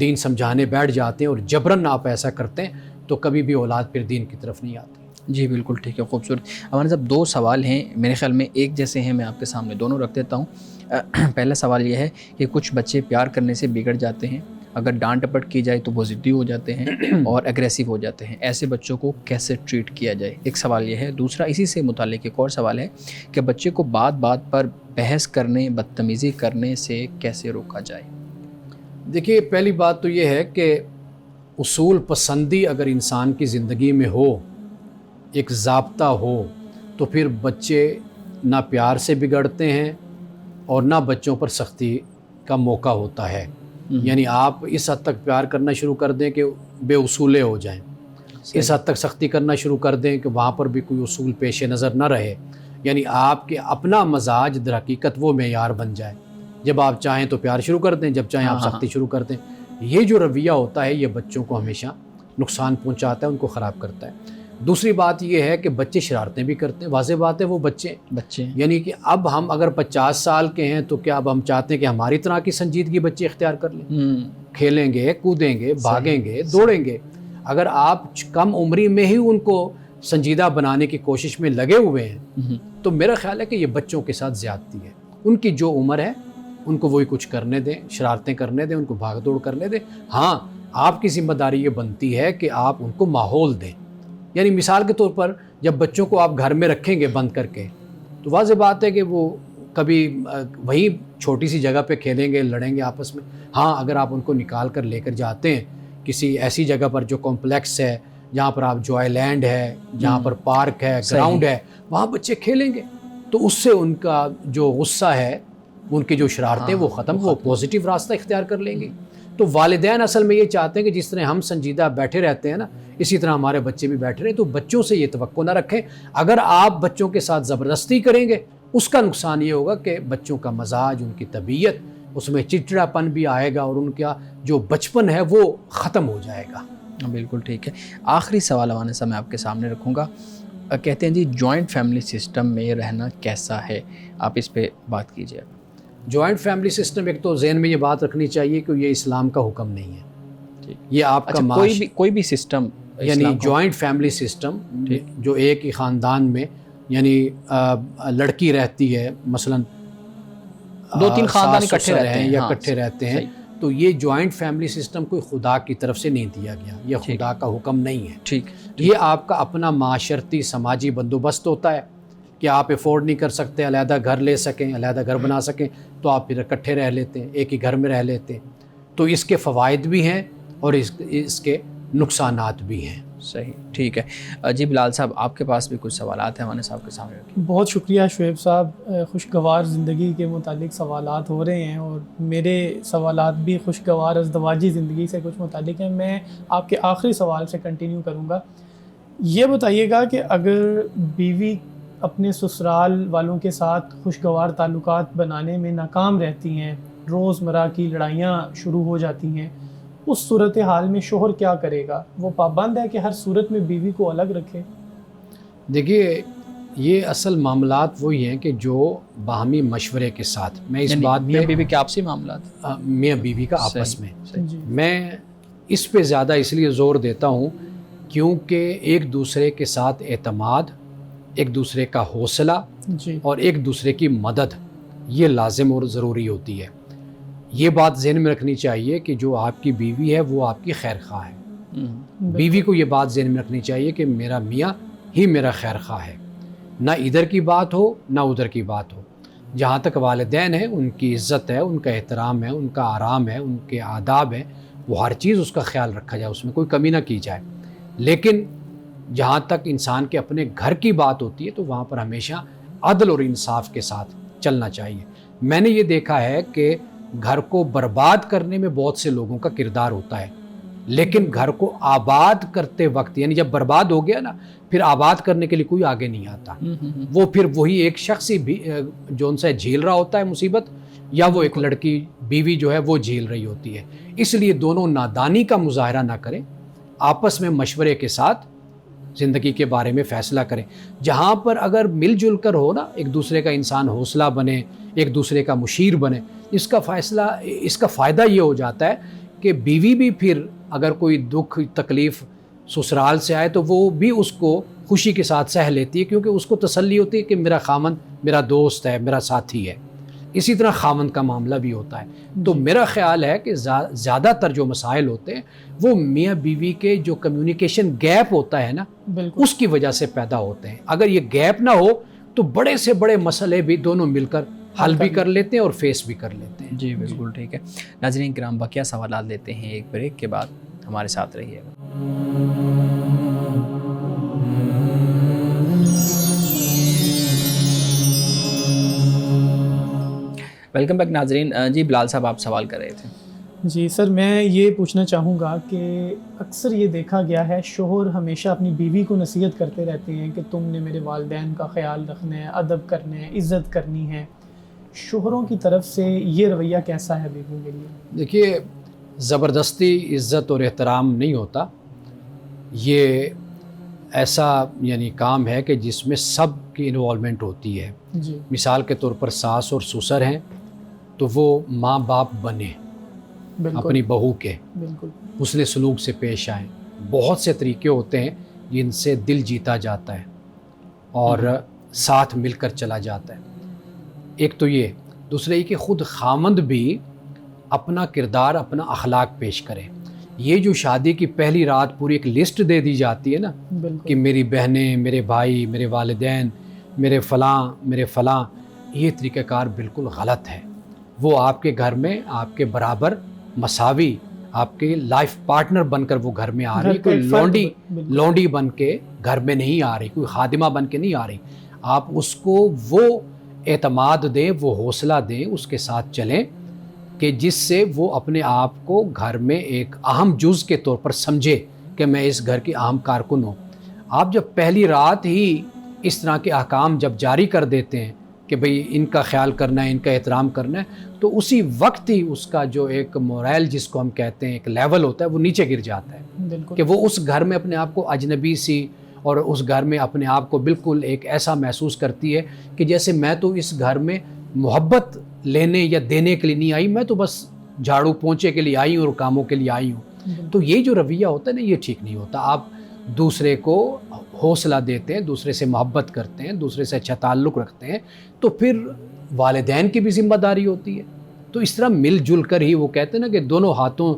دین سمجھانے بیٹھ جاتے ہیں اور جبراً آپ ایسا کرتے ہیں تو کبھی بھی اولاد پھر دین کی طرف نہیں آتی. جی بالکل ٹھیک ہے، خوبصورت. ہمارے صاحب دو سوال ہیں، میرے خیال میں ایک جیسے ہیں، میں آپ کے سامنے دونوں رکھ دیتا ہوں. پہلا سوال یہ ہے کہ کچھ بچے پیار کرنے سے بگڑ جاتے ہیں، اگر ڈانٹ ٹپٹ کی جائے تو وہ ضدی ہو جاتے ہیں اور اگریسو ہو جاتے ہیں. ایسے بچوں کو کیسے ٹریٹ کیا جائے؟ ایک سوال یہ ہے. دوسرا اسی سے متعلق ایک اور سوال ہے کہ بچے کو بات بات پر بحث کرنے، بدتمیزی کرنے سے کیسے روکا جائے؟ دیکھیے، پہلی بات تو یہ ہے کہ اصول پسندی اگر انسان کی زندگی میں ہو، ایک ضابطہ ہو، تو پھر بچے نہ پیار سے بگڑتے ہیں اور نہ بچوں پر سختی کا موقع ہوتا ہے. یعنی آپ اس حد تک پیار کرنا شروع کر دیں کہ بے اصولے ہو جائیں، اس حد تک سختی کرنا شروع کر دیں کہ وہاں پر بھی کوئی اصول پیش نظر نہ رہے. یعنی آپ کے اپنا مزاج در حقیقت وہ معیار بن جائے. جب آپ چاہیں تو پیار شروع کر دیں، جب چاہیں آپ سختی شروع کر دیں. یہ جو رویہ ہوتا ہے یہ بچوں کو ہمیشہ نقصان پہنچاتا ہے، ان کو خراب کرتا ہے. دوسری بات یہ ہے کہ بچے شرارتیں بھی کرتے ہیں. واضح بات ہے وہ بچے یعنی کہ اب ہم اگر 50 سال کے ہیں تو کیا اب ہم چاہتے ہیں کہ ہماری طرح کی سنجیدگی بچے اختیار کر لیں؟ کھیلیں گے، کودیں گے، بھاگیں گے، دوڑیں گے. اگر آپ کم عمری میں ہی ان کو سنجیدہ بنانے کی کوشش میں لگے ہوئے ہیں تو میرا خیال ہے کہ یہ بچوں کے ساتھ زیادتی ہے. ان کی جو عمر ہے ان کو وہی کچھ کرنے دیں، شرارتیں کرنے دیں، ان کو بھاگ دوڑ کرنے دیں. ہاں، آپ کی ذمہ داری یہ بنتی ہے کہ آپ ان کو ماحول دیں. یعنی مثال کے طور پر جب بچوں کو آپ گھر میں رکھیں گے بند کر کے تو واضح بات ہے کہ وہ کبھی وہی چھوٹی سی جگہ پہ کھیلیں گے, لڑیں گے آپس میں. ہاں اگر آپ ان کو نکال کر لے کر جاتے ہیں کسی ایسی جگہ پر جو کمپلیکس ہے, جہاں پر آپ جوائے لینڈ ہے, جہاں پر پارک ہے, گراؤنڈ ہے, وہاں بچے کھیلیں گے, تو اس سے ان کا جو غصہ ہے, ان کی جو شرارتیں وہ ختم, وہ پازیٹیو راستہ اختیار کر لیں گے. تو والدین اصل میں یہ چاہتے ہیں کہ جس طرح ہم سنجیدہ بیٹھے رہتے ہیں نا, اسی طرح ہمارے بچے بھی بیٹھے رہیں. تو بچوں سے یہ توقع نہ رکھیں. اگر آپ بچوں کے ساتھ زبردستی کریں گے, اس کا نقصان یہ ہوگا کہ بچوں کا مزاج, ان کی طبیعت, اس میں چڑچڑاپن بھی آئے گا, اور ان کا جو بچپن ہے وہ ختم ہو جائے گا. بالکل ٹھیک ہے. آخری سوال ہمارے سامنے آپ کے سامنے رکھوں گا. کہتے ہیں جی جوائنٹ فیملی سسٹم میں رہنا کیسا ہے, آپ اس پہ بات کیجیے. جوائنٹ فیملی سسٹم, ایک تو ذہن میں یہ بات رکھنی چاہیے کہ یہ اسلام کا حکم نہیں ہے. یہ آپ کا کوئی بھی سسٹم, یعنی جوائنٹ فیملی سسٹم جو ایک ہی خاندان میں, یعنی لڑکی رہتی ہے مثلا 2-3 خاندان اکٹھے رہتے ہیں یا اکٹھے رہتے ہیں, تو یہ جوائنٹ فیملی سسٹم کوئی خدا کی طرف سے نہیں دیا گیا, یہ خدا کا حکم نہیں ہے. ٹھیک, یہ آپ کا اپنا معاشرتی سماجی بندوبست ہوتا ہے کہ آپ افورڈ نہیں کر سکتے علیحدہ گھر لے سکیں, علیحدہ گھر بنا سکیں, تو آپ پھر اکٹھے رہ لیتے ہیں, ایک ہی گھر میں رہ لیتے ہیں. تو اس کے فوائد بھی ہیں اور اس کے نقصانات بھی ہیں. صحیح, ٹھیک ہے. جی بلال صاحب, آپ کے پاس بھی کچھ سوالات ہیں ہمارے صاحب کے سامنے رکھیں. بہت شکریہ شعیب صاحب, خوشگوار زندگی کے متعلق سوالات ہو رہے ہیں, اور میرے سوالات بھی خوشگوار ازدواجی زندگی سے کچھ متعلق ہیں. میں آپ کے آخری سوال سے کنٹینیو کروں گا. یہ بتائیے گا کہ اگر بیوی اپنے سسرال والوں کے ساتھ خوشگوار تعلقات بنانے میں ناکام رہتی ہیں, روزمرہ کی لڑائیاں شروع ہو جاتی ہیں, اس صورتحال میں شوہر کیا کرے گا؟ وہ پابند ہے کہ ہر صورت میں بیوی کو الگ رکھے؟ دیکھیے, یہ اصل معاملات وہی ہیں کہ جو باہمی مشورے کے ساتھ, میں اس بات میں میاں بیوی کے آپسی معاملات, میاں بیوی کا آپس میں, جی. میں اس پہ زیادہ اس لیے زور دیتا ہوں کیونکہ ایک دوسرے کے ساتھ اعتماد, ایک دوسرے کا حوصلہ جی. اور ایک دوسرے کی مدد یہ لازم اور ضروری ہوتی ہے. یہ بات ذہن میں رکھنی چاہیے کہ جو آپ کی بیوی ہے وہ آپ کی خیر خواہ ہے. بیوی کو یہ بات ذہن میں رکھنی چاہیے کہ میرا میاں ہی میرا خیر خواہ ہے, نہ ادھر کی بات ہو نہ ادھر کی بات ہو. جہاں تک والدین ہیں, ان کی عزت ہے, ان کا احترام ہے, ان کا آرام ہے, ان کے آداب ہیں, وہ ہر چیز اس کا خیال رکھا جائے, اس میں کوئی کمی نہ کی جائے. لیکن جہاں تک انسان کے اپنے گھر کی بات ہوتی ہے تو وہاں پر ہمیشہ عدل اور انصاف کے ساتھ چلنا چاہیے. میں نے یہ دیکھا ہے کہ گھر کو برباد کرنے میں بہت سے لوگوں کا کردار ہوتا ہے, لیکن گھر کو آباد کرتے وقت, یعنی جب برباد ہو گیا نا, پھر آباد کرنے کے لیے کوئی آگے نہیں آتا. وہ پھر وہی ایک شخص ہی جو ان سے جھیل رہا ہوتا ہے مصیبت, یا وہ ایک لڑکی بیوی جو ہے وہ جھیل رہی ہوتی ہے. اس لیے دونوں نادانی کا مظاہرہ نہ کریں, آپس میں مشورے کے ساتھ زندگی کے بارے میں فیصلہ کریں. جہاں پر اگر مل جل کر ہو نا, ایک دوسرے کا انسان حوصلہ بنے, ایک دوسرے کا مشیر بنے, اس کا فائدہ یہ ہو جاتا ہے کہ بیوی بھی پھر اگر کوئی دکھ تکلیف سسرال سے آئے تو وہ بھی اس کو خوشی کے ساتھ سہ لیتی ہے, کیونکہ اس کو تسلی ہوتی ہے کہ میرا خامند میرا دوست ہے, میرا ساتھی ہے. اسی طرح خامند کا معاملہ بھی ہوتا ہے. تو میرا خیال ہے کہ زیادہ تر جو مسائل ہوتے ہیں وہ میاں بیوی کے جو کمیونیکیشن گیپ ہوتا ہے نا, اس کی وجہ سے پیدا ہوتے ہیں. اگر یہ گیپ نہ ہو تو بڑے سے بڑے مسئلے بھی دونوں مل کر حل بھی کر لیتے ہیں اور فیس بھی کر لیتے ہیں. جی بالکل ٹھیک ہے. ناظرین کرام, بقیہ سوالات لیتے ہیں ایک بریک کے بعد, ہمارے ساتھ رہیے گا. ویلکم بیک ناظرین. جی بلال صاحب, آپ سوال کر رہے تھے. جی سر, میں یہ پوچھنا چاہوں گا کہ اکثر یہ دیکھا گیا ہے شوہر ہمیشہ اپنی بیوی کو نصیحت کرتے رہتے ہیں کہ تم نے میرے والدین کا خیال رکھنا ہے, ادب کرنا ہے, عزت کرنی ہے. شوہروں کی طرف سے یہ رویہ کیسا ہے بیویوں کے لیے؟ دیکھیے, زبردستی عزت اور احترام نہیں ہوتا. یہ ایسا یعنی کام ہے کہ جس میں سب کی انوالومنٹ ہوتی ہے. جی. مثال کے طور پر ساس اور سسر ہیں تو وہ ماں باپ بنے اپنی بہو کے, بالکل حسن سلوک سے پیش آئیں. بہت سے طریقے ہوتے ہیں جن سے دل جیتا جاتا ہے اور ساتھ مل کر چلا جاتا ہے. ایک تو یہ. دوسرا یہ کہ خود خامند بھی اپنا کردار, اپنا اخلاق پیش کرے. یہ جو شادی کی پہلی رات پوری ایک لسٹ دے دی جاتی ہے نا, کہ میری بہنیں, میرے بھائی, میرے والدین, میرے فلاں, یہ طریقہ کار بالکل غلط ہے. وہ آپ کے گھر میں آپ کے برابر مساوی آپ کے لائف پارٹنر بن کر وہ گھر میں آ رہی, کوئی لونڈی بن کے گھر میں نہیں آ رہی, کوئی خادمہ بن کے نہیں آ رہی. آپ اس کو وہ اعتماد دیں, وہ حوصلہ دیں, اس کے ساتھ چلیں کہ جس سے وہ اپنے آپ کو گھر میں ایک اہم جز کے طور پر سمجھے کہ میں اس گھر کی اہم کارکن ہوں. آپ جب پہلی رات ہی اس طرح کے احکام جب جاری کر دیتے ہیں کہ بھئی ان کا خیال کرنا ہے, ان کا احترام کرنا ہے, تو اسی وقت ہی اس کا جو ایک مورائل جس کو ہم کہتے ہیں, ایک لیول ہوتا ہے, وہ نیچے گر جاتا ہے کہ وہ اس گھر میں اپنے آپ کو اجنبی سی اور اس گھر میں اپنے آپ کو بالکل ایک ایسا محسوس کرتی ہے کہ جیسے میں تو اس گھر میں محبت لینے یا دینے کے لیے نہیں آئی, میں تو بس جھاڑو پونچھے کے لیے آئی ہوں اور کاموں کے لیے آئی ہوں. تو یہ جو رویہ ہوتا ہے نا, یہ ٹھیک نہیں ہوتا. آپ دوسرے کو حوصلہ دیتے ہیں, دوسرے سے محبت کرتے ہیں, دوسرے سے اچھا تعلق رکھتے ہیں, تو پھر والدین کی بھی ذمہ داری ہوتی ہے. تو اس طرح مل جل کر ہی وہ کہتے ہیں نا کہ دونوں ہاتھوں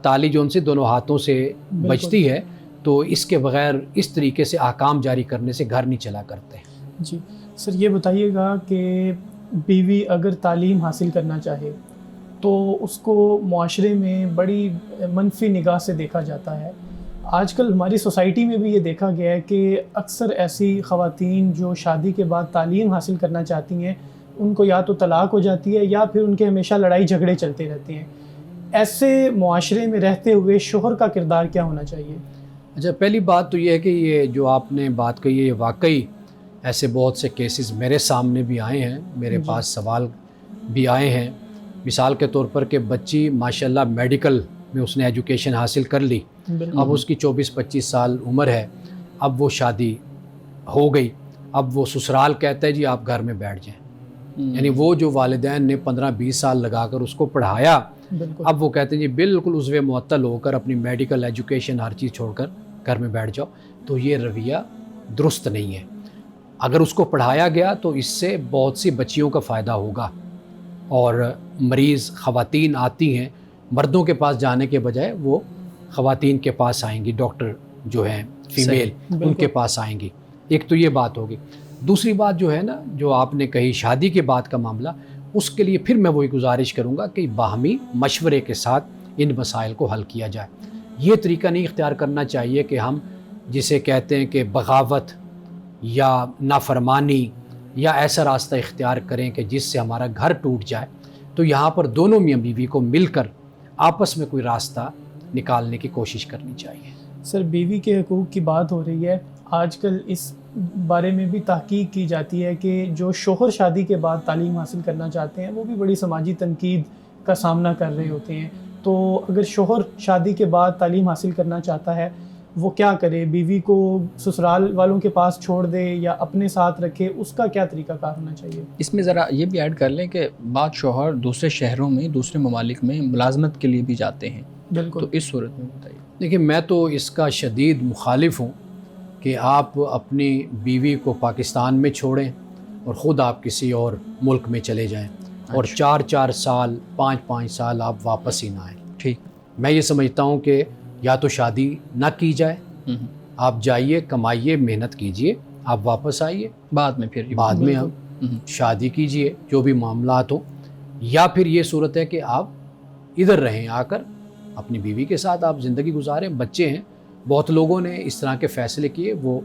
تالی جو ان سے دونوں ہاتھوں سے بجتی ہے, تو اس کے بغیر اس طریقے سے احکام جاری کرنے سے گھر نہیں چلا کرتے. جی سر, یہ بتائیے گا کہ بیوی اگر تعلیم حاصل کرنا چاہے تو اس کو معاشرے میں بڑی منفی نگاہ سے دیکھا جاتا ہے. آج کل ہماری سوسائٹی میں بھی یہ دیکھا گیا ہے کہ اکثر ایسی خواتین جو شادی کے بعد تعلیم حاصل کرنا چاہتی ہیں, ان کو یا تو طلاق ہو جاتی ہے یا پھر ان کے ہمیشہ لڑائی جھگڑے چلتے رہتے ہیں. ایسے معاشرے میں رہتے ہوئے شوہر کا کردار کیا ہونا چاہیے؟ اچھا, پہلی بات تو یہ ہے کہ یہ جو آپ نے بات کہی ہے, یہ واقعی ایسے بہت سے کیسز میرے سامنے بھی آئے ہیں, میرے پاس سوال بھی آئے ہیں. مثال کے طور پر کہ بچی ماشاءاللہ میڈیکل میں اس نے ایجوکیشن حاصل کر لی, اب اس کی 24-25 سال عمر ہے, اب وہ شادی ہو گئی, اب وہ سسرال کہتا ہے جی آپ گھر میں بیٹھ جائیں. یعنی وہ جو والدین نے 15-20 سال لگا کر اس کو پڑھایا, اب وہ کہتے ہیں جی بالکل عضو معطل ہو کر اپنی میڈیکل ایجوکیشن ہر چیز چھوڑ کر گھر میں بیٹھ جاؤ. تو یہ رویہ درست نہیں ہے. اگر اس کو پڑھایا گیا تو اس سے بہت سی بچیوں کا فائدہ ہوگا, اور مریض خواتین آتی ہیں مردوں کے پاس جانے کے بجائے وہ خواتین کے پاس آئیں گی, ڈاکٹر جو ہیں فیمیل ان کے پاس آئیں گی. ایک تو یہ بات ہوگی. دوسری بات جو ہے نا, جو آپ نے کہی شادی کے بعد کا معاملہ, اس کے لیے پھر میں وہی گزارش کروں گا کہ باہمی مشورے کے ساتھ ان مسائل کو حل کیا جائے. یہ طریقہ نہیں اختیار کرنا چاہیے کہ ہم جسے کہتے ہیں کہ بغاوت یا نافرمانی یا ایسا راستہ اختیار کریں کہ جس سے ہمارا گھر ٹوٹ جائے. تو یہاں پر دونوں میاں بیوی کو مل کر آپس میں کوئی راستہ نکالنے کی کوشش کرنی چاہیے. سر, بیوی کے حقوق کی بات ہو رہی ہے, آج کل اس بارے میں بھی تحقیق کی جاتی ہے کہ جو شوہر شادی کے بعد تعلیم حاصل کرنا چاہتے ہیں وہ بھی بڑی سماجی تنقید کا سامنا کر رہے ہوتے ہیں. تو اگر شوہر شادی کے بعد تعلیم حاصل کرنا چاہتا ہے وہ کیا کرے؟ بیوی کو سسرال والوں کے پاس چھوڑ دے یا اپنے ساتھ رکھے؟ اس کا کیا طریقہ کار ہونا چاہیے؟ اس میں ذرا یہ بھی ایڈ کر لیں کہ بعض شوہر دوسرے شہروں میں دوسرے ممالک میں ملازمت کے لیے بھی جاتے ہیں. بالکل. تو اس صورت میں بتائیے. دیکھیں, میں تو اس کا شدید مخالف ہوں کہ آپ اپنی بیوی کو پاکستان میں چھوڑیں اور خود آپ کسی اور ملک میں چلے جائیں اور 4-4 سال 5-5 سال آپ واپس ہی نہ آئیں. ٹھیک. میں یہ سمجھتا ہوں کہ یا تو شادی نہ کی جائے, آپ جائیے, کمائیے, محنت کیجئے, آپ واپس آئیے, بعد میں ہم شادی کیجئے جو بھی معاملات ہوں. یا پھر یہ صورت ہے کہ آپ ادھر رہیں, آ کر اپنی بیوی کے ساتھ آپ زندگی گزاریں. بچے ہیں, بہت لوگوں نے اس طرح کے فیصلے کیے, وہ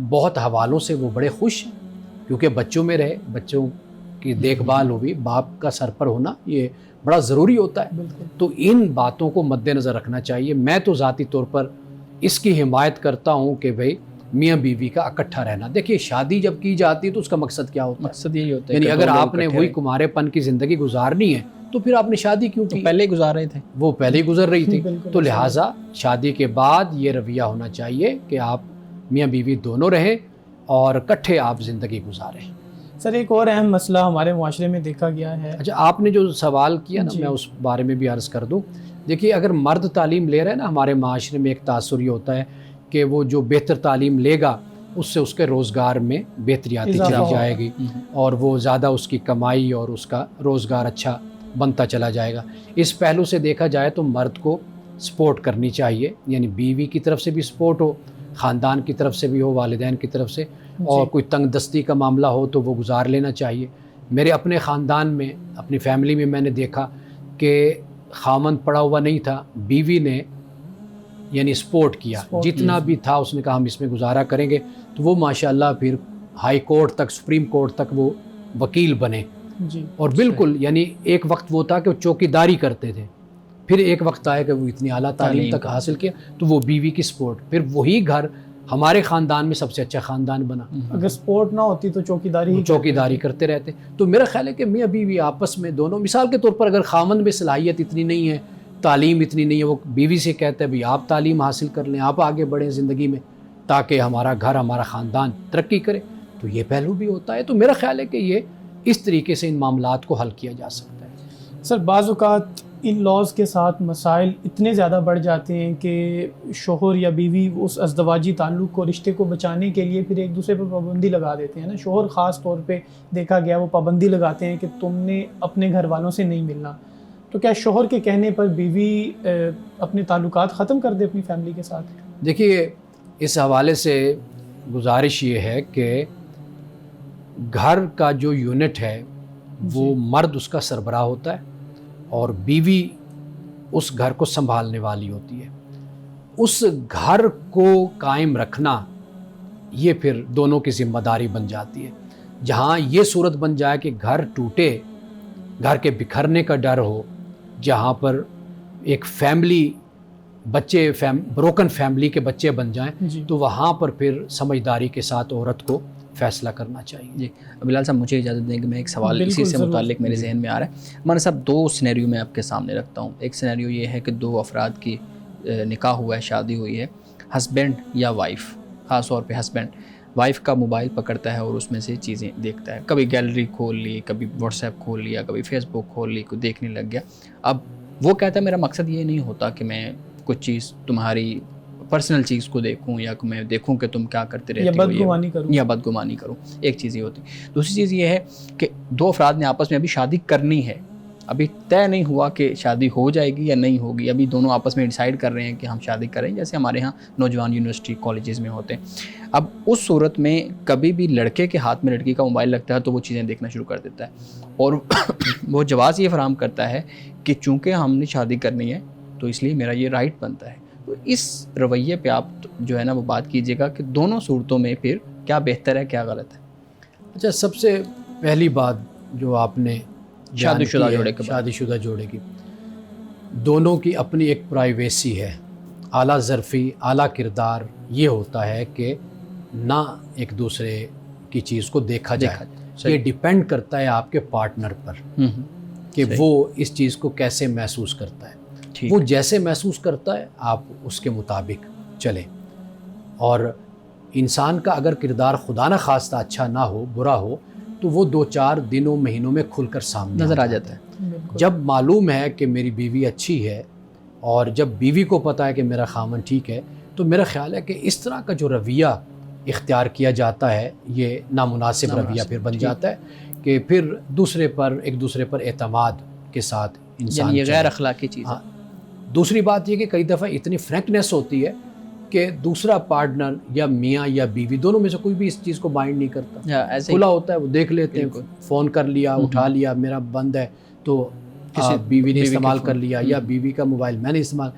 بہت حوالوں سے وہ بڑے خوش ہیں کیونکہ بچوں میں رہے, بچوں کی دیکھ بھال ہوئی, باپ کا سر پر ہونا یہ بڑا ضروری ہوتا ہے. تو ان باتوں کو مد نظر رکھنا چاہیے. میں تو ذاتی طور پر اس کی حمایت کرتا ہوں کہ بھئی میاں بیوی کا اکٹھا رہنا. دیکھیے, شادی جب کی جاتی ہے تو اس کا مقصد کیا ہوتا ہے؟ مقصد یہی ہوتا ہے یعنی اگر آپ نے وہی کمارے پن کی زندگی گزارنی ہے تو پھر آپ نے شادی کیوں کی؟ پہلے ہی گزار رہے تھے, وہ پہلے ہی گزر رہی تھی. تو لہٰذا شادی کے بعد یہ رویہ ہونا چاہیے کہ آپ میاں بیوی دونوں رہیں اور اکٹھے آپ زندگی گزاریں. سر, ایک اور اہم مسئلہ ہمارے معاشرے میں دیکھا گیا ہے. اچھا, آپ نے جو سوال کیا نا, میں اس بارے میں بھی عرض کر دوں. دیکھیے, اگر مرد تعلیم لے رہے ہیں نا, ہمارے معاشرے میں ایک تاثر یہ ہوتا ہے کہ وہ جو بہتر تعلیم لے گا اس سے اس کے روزگار میں بہتری آتی چلی جائے گی اور وہ زیادہ اس کی کمائی اور اس کا روزگار اچھا بنتا چلا جائے گا. اس پہلو سے دیکھا جائے تو مرد کو سپورٹ کرنی چاہیے, یعنی بیوی کی طرف سے بھی سپورٹ ہو, خاندان کی طرف سے بھی ہو, والدین کی طرف سے, اور کوئی تنگ دستی کا معاملہ ہو تو وہ گزار لینا چاہیے. میرے اپنے خاندان میں، اپنی فیملی میں نے دیکھا کہ خامند پڑا ہوا نہیں تھا، بیوی نے یعنی سپورٹ کیا، جتنا بھی تھا اس نے کہا ہم اس میں گزارا کریں گے، تو وہ ماشاءاللہ پھر ہائی کورٹ تک، سپریم کورٹ تک وہ وکیل بنے. اور بالکل یعنی ایک وقت وہ تھا کہ وہ چوکی داری کرتے تھے، پھر ایک وقت آیا کہ وہ اتنی اعلیٰ تعلیم تک حاصل کیا، تو وہ بیوی کی سپورٹ، پھر وہی گھر ہمارے خاندان میں سب سے اچھا خاندان بنا. اگر سپورٹ نہ ہوتی تو چوکی داری کرتے رہتے. تو میرا خیال ہے کہ میاں بیوی آپس میں دونوں، مثال کے طور پر اگر خامند میں صلاحیت اتنی نہیں ہے، تعلیم اتنی نہیں ہے، وہ بیوی سے کہتا ہے بھئی آپ تعلیم حاصل کر لیں، آپ آگے بڑھیں زندگی میں تاکہ ہمارا گھر، ہمارا خاندان ترقی کرے، تو یہ پہلو بھی ہوتا ہے. تو میرا خیال ہے کہ یہ اس طریقے سے ان معاملات کو حل کیا جا سکتا ہے. سر بعض اوقات ان لاز کے ساتھ مسائل اتنے زیادہ بڑھ جاتے ہیں کہ شوہر یا بیوی اس ازدواجی تعلق کو، رشتے کو بچانے کے لیے پھر ایک دوسرے پر پابندی لگا دیتے ہیں نا. شوہر خاص طور پہ دیکھا گیا وہ پابندی لگاتے ہیں کہ تم نے اپنے گھر والوں سے نہیں ملنا. تو کیا شوہر کے کہنے پر بیوی اپنے تعلقات ختم کر دے اپنی فیملی کے ساتھ؟ دیکھیے اس حوالے سے گزارش یہ ہے کہ گھر کا جو یونٹ ہے وہ مرد اس کا سربراہ ہوتا ہے اور بیوی اس گھر کو سنبھالنے والی ہوتی ہے. اس گھر کو قائم رکھنا یہ پھر دونوں کی ذمہ داری بن جاتی ہے. جہاں یہ صورت بن جائے کہ گھر ٹوٹے، گھر کے بکھرنے کا ڈر ہو، جہاں پر ایک فیملی بچے بروکن فیملی کے بچے بن جائیں، تو وہاں پر پھر سمجھداری کے ساتھ عورت کو فیصلہ کرنا چاہیے. جی بلال صاحب مجھے اجازت دیں کہ میں ایک سوال اسی سے متعلق میرے ذہن میں آ رہا ہے. مولانا صاحب دو سینیریو میں آپ کے سامنے رکھتا ہوں. ایک سینیریو یہ ہے کہ دو افراد کی نکاح ہوا ہے، شادی ہوئی ہے، ہسبینڈ یا وائف، خاص طور پہ ہسبینڈ وائف کا موبائل پکڑتا ہے اور اس میں سے چیزیں دیکھتا ہے، کبھی گیلری کھول لی، کبھی واٹس ایپ کھول لیا، کبھی فیس بک کھول لی، کوئی دیکھنے لگ گیا. اب وہ کہتا ہے میرا مقصد یہ نہیں ہوتا کہ میں کچھ چیز تمہاری پرسنل چیز کو دیکھوں یا کہ میں دیکھوں کہ تم کیا کرتے رہتے ہو یا بدگمانی کروں. ایک چیز یہ ہوتی. دوسری چیز یہ ہے کہ دو افراد نے آپس میں ابھی شادی کرنی ہے، ابھی طے نہیں ہوا کہ شادی ہو جائے گی یا نہیں ہوگی، ابھی دونوں آپس میں ڈیسائیڈ کر رہے ہیں کہ ہم شادی کریں، جیسے ہمارے ہاں نوجوان یونیورسٹی کالجز میں ہوتے ہیں. اب اس صورت میں کبھی بھی لڑکے کے ہاتھ میں لڑکی کا موبائل لگتا ہے تو وہ چیزیں دیکھنا شروع کر دیتا ہے اور وہ جواز یہ فراہم کرتا ہے کہ چونکہ ہم نے شادی کرنی ہے تو اس لیے میرا یہ رائٹ بنتا ہے. تو اس رویے پہ آپ جو ہے نا وہ بات کیجیے گا کہ دونوں صورتوں میں پھر کیا بہتر ہے، کیا غلط ہے. اچھا، سب سے پہلی بات جو آپ نے شادی شدہ جوڑے کی، دونوں کی اپنی ایک پرائیویسی ہے. اعلیٰ ظرفی، اعلیٰ کردار یہ ہوتا ہے کہ نہ ایک دوسرے کی چیز کو دیکھا جائے. یہ ڈیپینڈ کرتا ہے آپ کے پارٹنر پر کہ وہ اس چیز کو کیسے محسوس کرتا ہے. وہ جیسے محسوس کرتا ہے آپ اس کے مطابق چلیں. اور انسان کا اگر کردار خدا نہ خواستہ اچھا نہ ہو، برا ہو، تو وہ 2-4 دنوں مہینوں میں کھل کر سامنے نظر آ جاتا ہے. جب معلوم ہے کہ میری بیوی اچھی ہے اور جب بیوی کو پتہ ہے کہ میرا خامن ٹھیک ہے، تو میرا خیال ہے کہ اس طرح کا جو رویہ اختیار کیا جاتا ہے یہ نامناسب رویہ پھر بن جاتا ہے کہ پھر ایک دوسرے پر اعتماد کے ساتھ انسان، یعنی یہ غیر اخلاقی چیز ہے. دوسری بات یہ کہ کئی دفعہ اتنی فرینکنیس ہوتی ہے کہ دوسرا پارٹنر یا میاں یا بیوی دونوں میں سے کوئی بھی اس چیز کو مائنڈ نہیں کرتا. کھلا ہوتا ہے، وہ دیکھ لیتے ہیں، فون کر لیا، اٹھا لیا، میرا بند ہے تو بیوی نے استعمال کر لیا یا بیوی کا موبائل میں نے استعمال،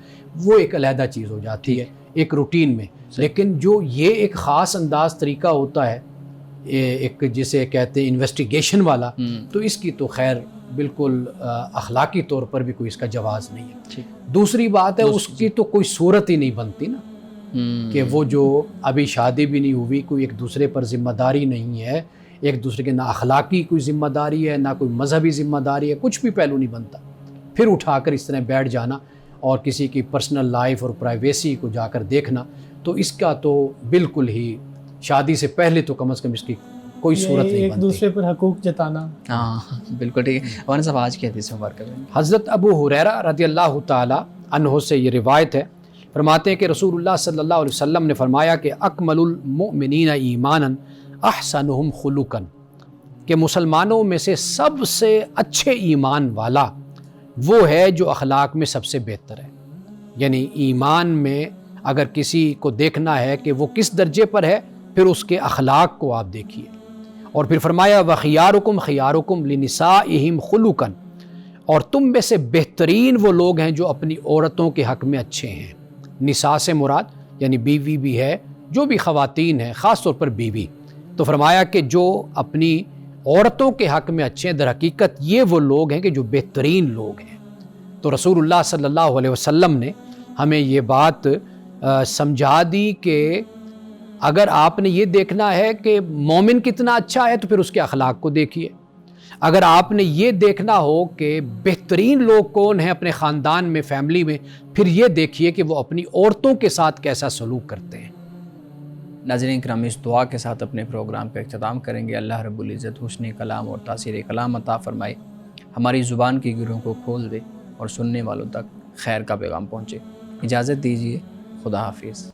وہ ایک علیحدہ چیز ہو جاتی ہے ایک روٹین میں. لیکن جو یہ ایک خاص انداز طریقہ ہوتا ہے ایک جسے کہتے ہیں انویسٹیگیشن والا، تو اس کی تو خیر بالکل اخلاقی طور پر بھی کوئی اس کا جواز نہیں ہے. دوسری بات ہے اس کی تو کوئی صورت ہی نہیں بنتی نا کہ وہ جو ابھی شادی بھی نہیں ہوئی، کوئی ایک دوسرے پر ذمہ داری نہیں ہے، ایک دوسرے کے نہ اخلاقی کوئی ذمہ داری ہے نہ کوئی مذہبی ذمہ داری ہے، کچھ بھی پہلو نہیں بنتا. پھر اٹھا کر اس طرح بیٹھ جانا اور کسی کی پرسنل لائف اور پرائیویسی کو جا کر دیکھنا، تو اس کا تو بالکل ہی شادی سے پہلے تو کم از کم اس کی کوئی صورت نہیں بنتی. ایک دوسرے پر حقوق جتانا. ہاں بالکل ٹھیک ہے. مولانا صاحب آج کی حدیث مبارکہ میں حضرت ابو ہریرہ رضی اللہ تعالی عنہ سے یہ روایت ہے، فرماتے ہیں کہ رسول اللہ صلی اللہ علیہ وسلم نے فرمایا کہ اکمل المؤمنین ایمانا احسنہم خلقا، کہ مسلمانوں میں سے سب سے اچھے ایمان والا وہ ہے جو اخلاق میں سب سے بہتر ہے. یعنی ایمان میں اگر کسی کو دیکھنا ہے کہ وہ کس درجے پر ہے، پھر اس کے اخلاق کو آپ دیکھیے. اور پھر فرمایا وخیارکم خیارکم لنسائہم خلقا، اور تم میں سے بہترین وہ لوگ ہیں جو اپنی عورتوں کے حق میں اچھے ہیں۔ نساء سے مراد یعنی بیوی بھی ہے، جو بھی خواتین ہیں، خاص طور پر بیوی۔ تو فرمایا کہ جو اپنی عورتوں کے حق میں اچھے ہیں، در حقیقت یہ وہ لوگ ہیں کہ جو بہترین لوگ ہیں۔ تو رسول اللہ صلی اللہ علیہ وسلم نے ہمیں یہ بات سمجھا دی کہ اگر آپ نے یہ دیکھنا ہے کہ مومن کتنا اچھا ہے تو پھر اس کے اخلاق کو دیکھیے، اگر آپ نے یہ دیکھنا ہو کہ بہترین لوگ کون ہیں اپنے خاندان میں، فیملی میں، پھر یہ دیکھیے کہ وہ اپنی عورتوں کے ساتھ کیسا سلوک کرتے ہیں۔ ناظرین کرام، اس دعا کے ساتھ اپنے پروگرام کا اختتام کریں گے۔ اللہ رب العزت حسن کلام اور تاثیر کلام عطا فرمائے، ہماری زبان کی گرہوں کو کھول دے اور سننے والوں تک خیر کا پیغام پہنچے۔ اجازت دیجیے، خدا حافظ۔